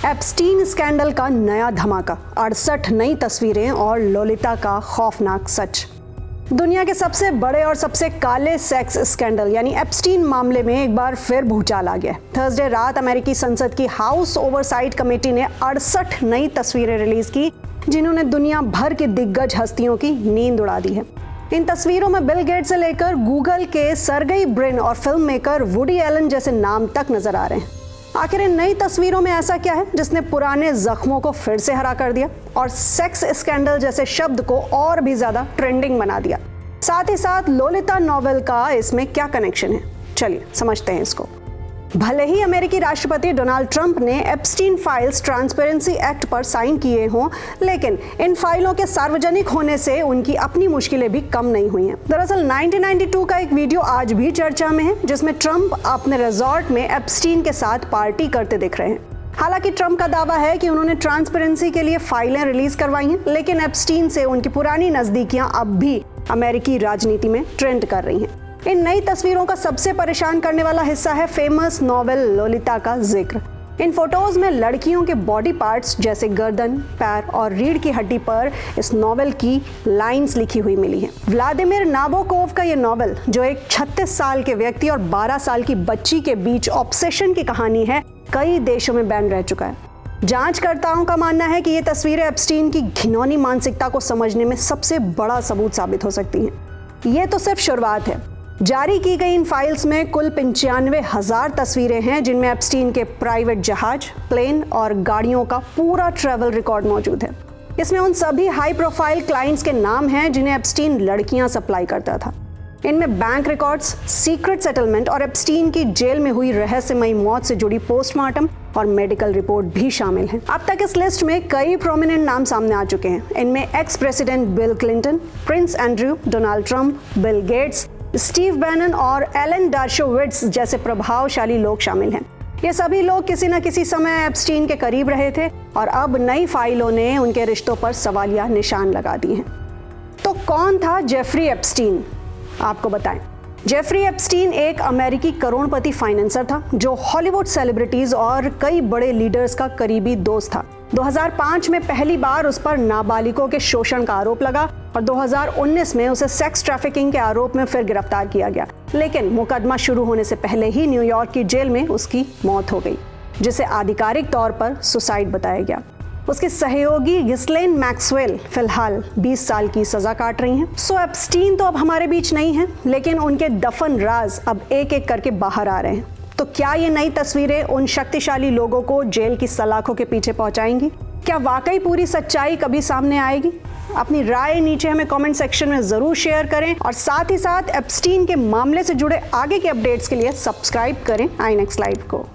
Epstein scandal का नया धमाका, 68 नई तस्वीरें और लोलिता का खौफनाक सच। दुनिया के सबसे बड़े और सबसे काले सेक्स स्कैंडल यानी एप्स्टीन मामले में एक बार फिर भूचाल आ गया। थर्सडे रात अमेरिकी संसद की हाउस ओवरसाइट कमेटी ने 68 नई तस्वीरें रिलीज की, जिन्होंने दुनिया भर की दिग्गज हस्तियों की नींद उड़ा दी है। इन तस्वीरों में बिल गेट्स से लेकर गूगल के सर्गेई ब्रिन और फिल्म मेकर वुडी एलन जैसे नाम तक नजर आ रहे हैं। आखिर इन नई तस्वीरों में ऐसा क्या है जिसने पुराने जख्मों को फिर से हरा कर दिया और सेक्स स्कैंडल जैसे शब्द को और भी ज्यादा ट्रेंडिंग बना दिया? साथ ही साथ लोलिता नॉवेल का इसमें क्या कनेक्शन है, चलिए समझते हैं इसको। भले ही अमेरिकी राष्ट्रपति डोनाल्ड ट्रंप ने एप्स्टीन फाइल्स ट्रांसपेरेंसी एक्ट पर साइन किए हों, लेकिन इन फाइलों के सार्वजनिक होने से उनकी अपनी मुश्किलें भी कम नहीं हुई हैं। दरअसल 1992 का एक वीडियो आज भी चर्चा में है, जिसमें ट्रंप अपने रिजॉर्ट में एप्स्टीन के साथ पार्टी करते दिख रहे हैं। हालांकि ट्रंप का दावा है कि उन्होंने ट्रांसपेरेंसी के लिए फाइलें रिलीज करवाई हैं, लेकिन एप्स्टीन से उनकी पुरानी नजदीकियां अब भी अमेरिकी राजनीति में ट्रेंड कर रही हैं। इन नई तस्वीरों का सबसे परेशान करने वाला हिस्सा है फेमस नॉवेल लोलिता का जिक्र। इन फोटोज में लड़कियों के बॉडी पार्ट्स जैसे गर्दन, पैर और रीढ़ की हड्डी पर इस नॉवेल की लाइंस लिखी हुई मिली है। व्लादिमीर नाबोकोव का ये नॉवेल, जो एक 36 साल के व्यक्ति और 12 साल की बच्ची के बीच ऑब्सेशन की कहानी है, कई देशों में बैन रह चुका है। जांचकर्ताओं का मानना है कि ये तस्वीरें एप्स्टीन की घिनौनी मानसिकता को समझने में सबसे बड़ा सबूत साबित हो सकती हैं। ये तो सिर्फ शुरुआत है। जारी की गई इन फाइल्स में कुल 95,000 तस्वीरें हैं, जिनमें एप्स्टीन के प्राइवेट जहाज, प्लेन और गाड़ियों का पूरा ट्रैवल रिकॉर्ड मौजूद है। इसमें उन सभी हाई प्रोफाइल क्लाइंट्स के नाम हैं जिन्हें एप्स्टीन लड़कियां सप्लाई करता था। इनमें बैंक रिकॉर्ड्स, सीक्रेट सेटलमेंट और एप्स्टीन की जेल में हुई रहस्यमयी मौत से जुड़ी पोस्टमार्टम और मेडिकल रिपोर्ट भी शामिल हैं। अब तक इस लिस्ट में कई प्रोमिनेंट नाम सामने आ चुके हैं। इनमें ex president bill Clinton, Prince Andrew, Donald Trump, Bill Gates, Steve Bannon और एलन डर्शोविट्ज जैसे प्रभावशाली लोग शामिल हैं। ये सभी लोग किसी न किसी समय एप्स्टीन के करीब रहे थे और अब नई फाइलों ने उनके रिश्तों पर सवालिया निशान लगा दिए हैं। तो कौन था जेफरी एप्स्टीन? आपको बताएं। जेफरी एप्स्टीन एक अमेरिकी करोड़पति फाइनेंसर था, जो हॉलीवुड सेलिब्रिटीज और कई बड़े लीडर्स का करीबी दोस्त था। 2005 में पहली बार उस पर नाबालिगों के शोषण का आरोप लगा और 2019 में उसे सेक्स ट्रैफिकिंग के आरोप में फिर गिरफ्तार किया गया, लेकिन मुकदमा शुरू होने से पहले ही न्यूयॉर्क की जेल में उसकी मौत हो गई, जिसे आधिकारिक तौर पर सुसाइड बताया गया। उसकी सहयोगी गिस्लेन मैक्सवेल फिलहाल 20 साल की सजा काट रही हैं। सो एप्स्टीन तो अब हमारे बीच नहीं है, लेकिन उनके दफन राज अब एक एक करके बाहर आ रहे हैं। तो क्या ये नई तस्वीरें उन शक्तिशाली लोगों को जेल की सलाखों के पीछे पहुंचाएंगी? क्या वाकई पूरी सच्चाई कभी सामने आएगी? अपनी राय नीचे हमें कमेंट सेक्शन में जरूर शेयर करें और साथ ही साथ एप्स्टीन के मामले से जुड़े आगे के अपडेट्स के लिए सब्सक्राइब करें आई नेक्स्ट लाइव को।